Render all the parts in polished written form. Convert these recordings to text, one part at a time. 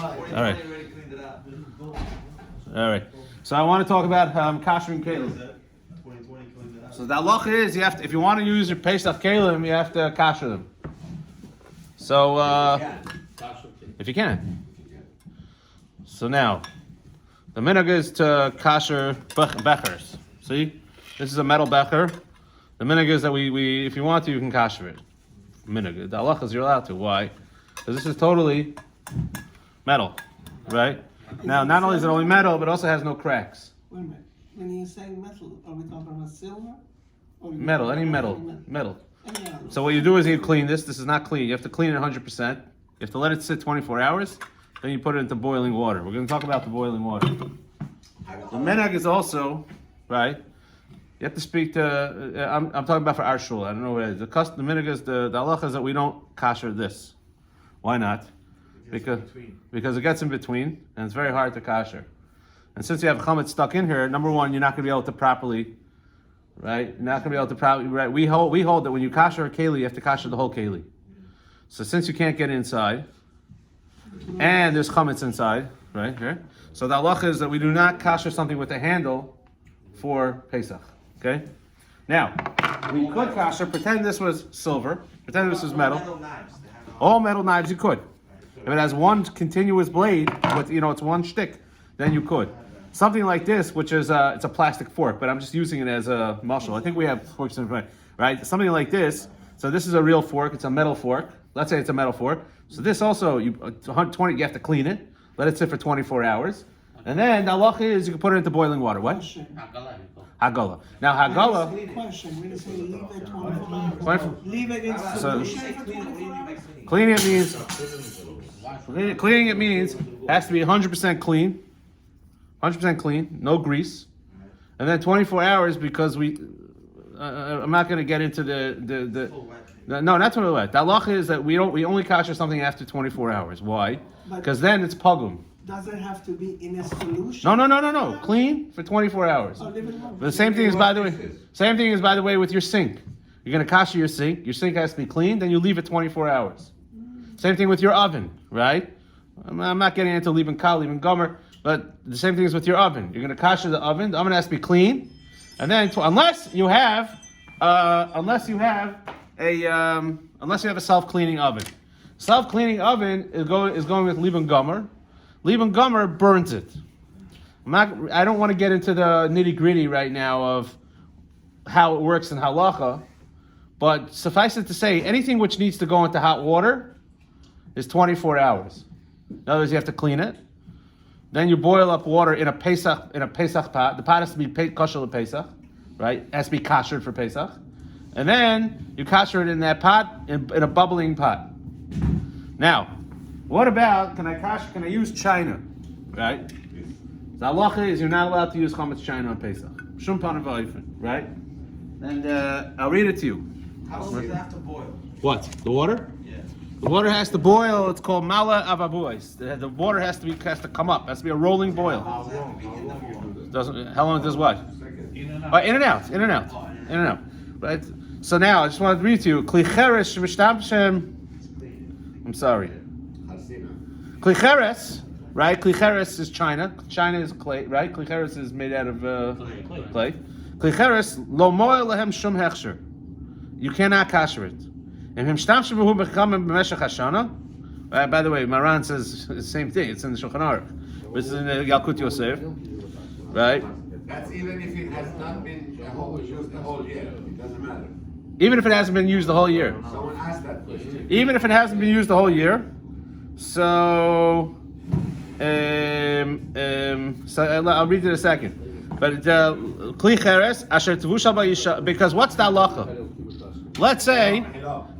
All right. All right. So I want to talk about kashering kelim. So the halacha is you have to, if you want to use your Pesach kelim, you have to kasher them. So if you can. So now the minhag is to kasher bechers. See, this is a metal becher. The minhag is that we if you want to, you can kasher it. Minhag. The halacha is you're allowed to. Why? Because this is totally metal, right? Now, not only is it only metal, but it also has no cracks. Wait a minute. When you're saying metal, are we talking about silver? Or Metal, any metal. So what you do is you clean this. This is not clean. You have to clean it 100%. You have to let it sit 24 hours. Then you put it into boiling water. We're going to talk about the boiling water. The minhag is also, right? You have to speak to, I'm talking about for our shul. I don't know what it is. The minhag is, the halacha is that we don't kasher this. Why not? Because it gets in between, and it's very hard to kasher. And since you have chametz stuck in here, number one, you're not going to be able to properly, right? You're not going to be able to properly, right? We hold that when you kasher a keli, you have to kasher the whole keli. So since you can't get inside, and there's chametz inside, right here, so the halacha is that we do not kasher something with a handle for Pesach. Okay. Now we could kasher. Pretend this was silver. Pretend this was metal. All metal knives you could. If it has one continuous blade with, it's one shtick, then you could. Something like this, which is it's a plastic fork, but I'm just using it as a muscle. I think we have forks in front, right? Something like this. So this is a real fork. It's a metal fork. Let's say it's a metal fork. So this also, you have to clean it, let it sit for 24 hours, and then the halacha is you can put it into boiling water. What? Hagala. Now hagala. Question. When you say leave it 24 hours, leave it in solution for 24 hours. Cleaning it means it has to be 100% clean, 100% clean, no grease, and then 24 hours because I'm not going to get into no, not totally wet. The halacha is that we only kasher something after 24 hours. Why? Because then it's pagum. Does it have to be in a solution? No. Clean for 24 hours. The same thing is by the way with your sink. You're going to kasher your sink. Your sink has to be clean. Then you leave it 24 hours. Same thing with your oven, right? I'm not getting into leaving kal, leaving gomer, but the same thing is with your oven. You're going to kasher the oven. The oven has to be clean, and then unless you have a self-cleaning oven. Self-cleaning oven is going with leaving gomer. Leaving gomer burns it. I don't want to get into the nitty-gritty right now of how it works in halacha, but suffice it to say, anything which needs to go into hot water is 24 hours. In other words, you have to clean it. Then you boil up water in a Pesach pot. The pot has to be kosher to Pesach, right? It has to be kashered for Pesach. And then you kasher it in that pot, in a bubbling pot. Now, what about, can I use china, right? The halacha is you're not allowed to use chametz china on Pesach. Shum panim v'ofen, right? And I'll read it to you. How long does it have to boil? What? The water? Yeah. The water has to boil. It's called mala avabuos. The water has to come up. It has to be a rolling boil. How long? How long does what? In and out. Right. So now I just wanted to read to you. Klicheres shemishtamshem. I'm sorry. Klicheres, right? Klicheres is china. China is clay, right? Klicheres is made out of clay. Klicheres lo moel lehem shum hechsher. You cannot kasher it. By the way, Maran says the same thing. It's in the Shulchan Aruch. This is in the Yalkut Yosef, right? That's even if it has not been used the whole year. It doesn't matter. Even if it hasn't been used the whole year. Someone asked that question. Even if it hasn't been used the whole year. So I'll read it in a second. But kli cheres asher tevusha ba'isha, because what's the halacha? Let's say,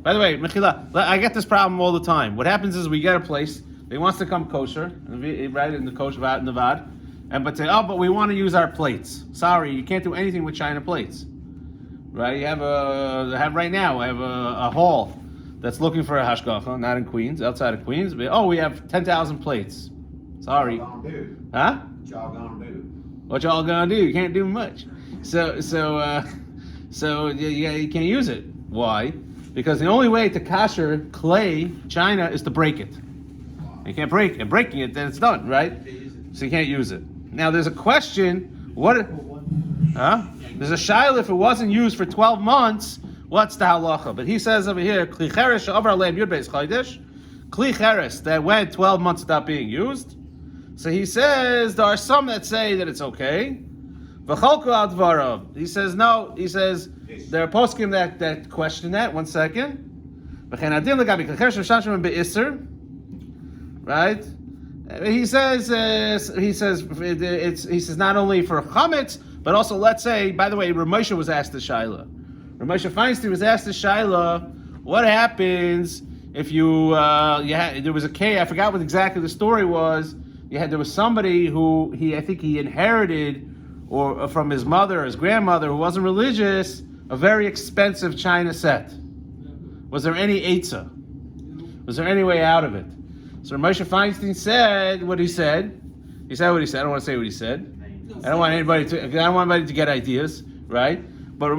by the way, mechila, I get this problem all the time. What happens is we get a place, they wants to come kosher, right in the kosher vat in the vad, but say, but we want to use our plates. Sorry, you can't do anything with china plates, right? You have right now. I have a hall that's looking for a hashgacha, not in Queens, outside of Queens. But, we have 10,000 plates. Sorry, huh? What y'all gonna do? You can't do much. So you can't use it. Why? Because the only way to kasher clay china is to break it. You can't break it. Breaking it, then it's done, right? So you can't use it. Now there's a question. What? Huh? There's a shaila if it wasn't used for 12 months. What's the halacha? But he says over here, kli cheres she'avar aleim yud beis chodesh, kli cheres that went 12 months without being used. So he says there are some that say that it's okay. V'cholku al dvarav. He says no. He says there are poskim that question that. 1 second. V'chein adin legabi kli cheres she'shashim be'isser. Right? He says it's not only for chametz, but also let's say. By the way, Ramosha was asked the shaila. Ramosha Feinstein was asked the shaila. What happens if there was a case? I forgot what exactly the story was. There was somebody who I think he inherited or from his mother or his grandmother who wasn't religious, a very expensive china set. Was there any eitzah? Was there any way out of it? So Moshe Feinstein said what he said. He said what he said. I don't want to say what he said. I don't want anybody to get ideas, right? But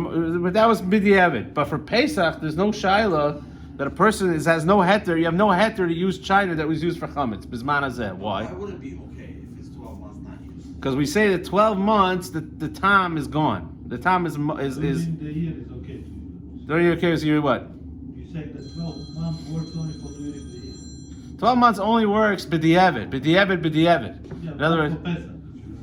that was b'diavad. But for Pesach, there's no shaila that a person has no heter. You have no heter to use china that was used for chametz. Bisman hazeh. Why? Why would it be okay if it's 12 months not used? Because we say that 12 months, the time is gone. The time is During the year is okay. During the case, you what? You say that 12 months works only for during the year. 12 months only works b'diavad. Yeah, In other words, for Pesach.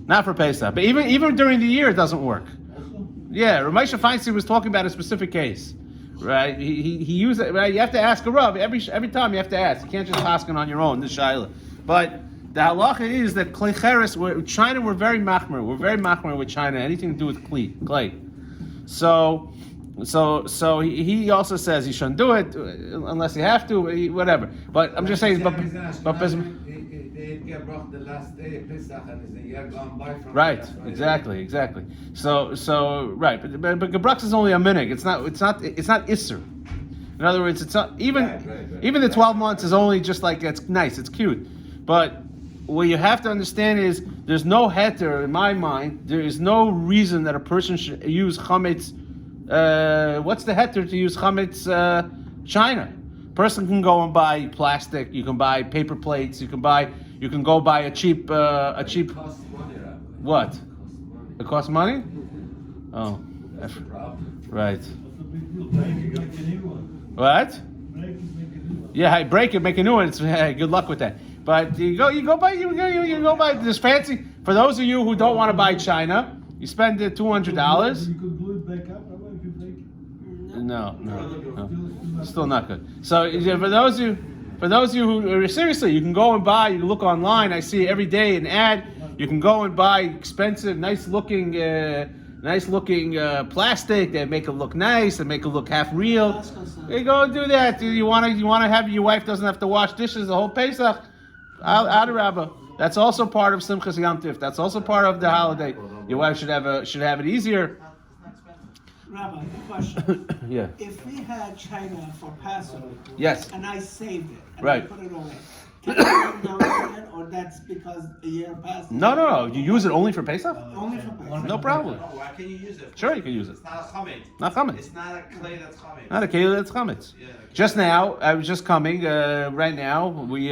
not for Pesach. But even during the year, it doesn't work. Also, Yeah, Ramosha Feinstein was talking about a specific case, right? He used it. Right? You have to ask a Rav every time. You have to ask. You can't just ask it on your own. This shaila. But the halacha is that Klei Cheres, China, we're very machmer. We're very machmer with China. Anything to do with clay. So he also says you shouldn't do it unless you have to. Whatever. But I'm just saying. They get brought the last day of Pesach and it's a year gone by from Right, Pesach. exactly. So right, but gebrux is only a minhag. It's not isser. In other words, it's not even Right. even the 12 months is only just like it's nice, it's cute. But what you have to understand is there's no heter in my mind. There is no reason that a person should use chametz. What's the heter to use chametz china? Person can go and buy plastic. You can buy paper plates. You can go buy a cheap. It costs money, Rabbi. What? It costs money. It costs money? Oh, That's the problem. right. what's the big deal? Break it, make a new one. What? Break it, make a new one. Yeah, hey, break it, make a new one. It's, hey, good luck with that. But you go buy this fancy. For those of you who don't want to buy China, you spend $200. You could glue it back up, Rabbi, if you break it. No. Still not good. So yeah, for those of you who seriously, you can go and buy. You can look online. I see every day an ad. You can go and buy expensive, nice looking plastic. They make it look nice. They make it look half real. You go and do that. You want to have your wife doesn't have to wash dishes the whole Pesach. Rabbi. That's also part of Simchas Yom Tif. That's also part of the holiday. Your wife should have it easier. Rabbi, question. Yeah. If we had China for Passover, Yes. and I saved it, and Right. I put it away, can I put it away again, or that's because the year passed? No. You use it only for Pesach? Only for Passover. No problem. No, why can you use it? Sure, you can use it. It's not a chametz. Not chametz. It's not a clay that's chametz. Not a keilah, that's chametz. Yeah, Just now, I was just coming. Right now, we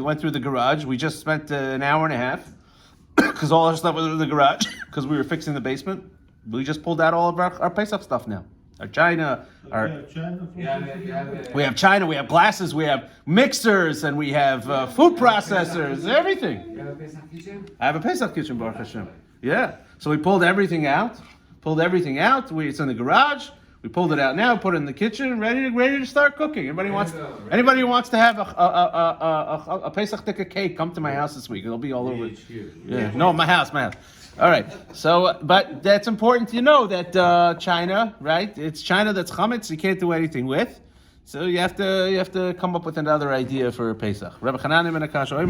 went through the garage. We just spent an hour and a half because all our stuff was in the garage because we were fixing the basement. We just pulled out all of our Pesach stuff now. Our china, our China for we have china, we have glasses, we have mixers, and we have food processors, everything. You have a Pesach kitchen? I have a Pesach kitchen, Baruch Hashem. Yeah. So we pulled everything out. It's in the garage. We pulled it out now, put it in the kitchen, ready to start cooking. Anybody who wants to have a Pesach tikka cake, come to my house this week. It'll be all over. Yeah. No, my house. All right. So, but that's important to know that China, right? It's China that's chametz. You can't do anything with. So you have to come up with another idea for Pesach. Rabbi Chanan ben Kashered.